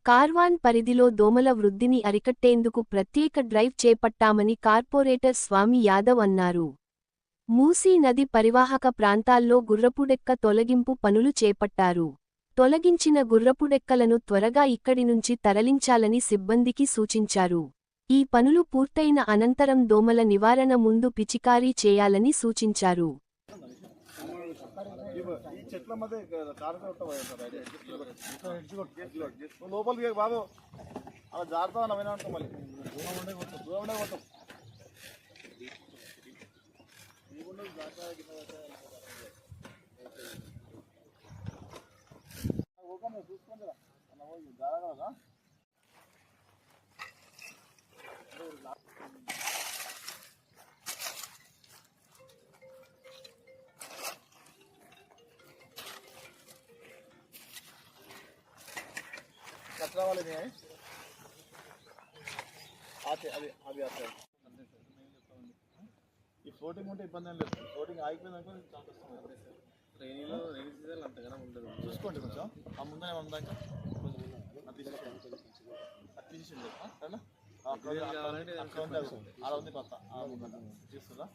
కార్వాన్ పరిధిలో దోమల వృద్ధిని అరికట్టేందుకు ప్రత్యేక డ్రైవ్ చేపట్టామని కార్పొరేటర్ స్వామి యాదవ్ అన్నారు. మూసీ నది పరివాహక ప్రాంతాల్లో గుర్రపుడెక్క తొలగింపు పనులు చేపట్టారు. తొలగించిన గుర్రపుడెక్కలను త్వరగా ఇక్కడి నుంచి తరలించాలని సిబ్బందికి సూచించారు. ఈ పనులు పూర్తయిన అనంతరం దోమల నివారణ ముందు పిచికారీ చేయాలని సూచించారు. చెట్ల మధ్య లోపలికి బాబు అలా జాగ్రత్త నవ్వినా ఉంటాం మళ్ళీ దూరం కొట్టాం చూసుకోండి జాగ్రత్త कचरा वाले नहीं आए आते अभी अभी आते हैं ఈ ఫ్లోటింగ్ ఉంటే ఇబ్బంది ఏం లేదు. ఫ్లోటింగ్ ఆగిపోయిందనుకో చాలా కష్టం. రైనీ సీజన్ అంతగానే ఉండదు. చూసుకోండి కొంచెం ఆ ముందే ఉందాక అది తీసింది అక్కడ ఉంది కొత్త తీసుకుందా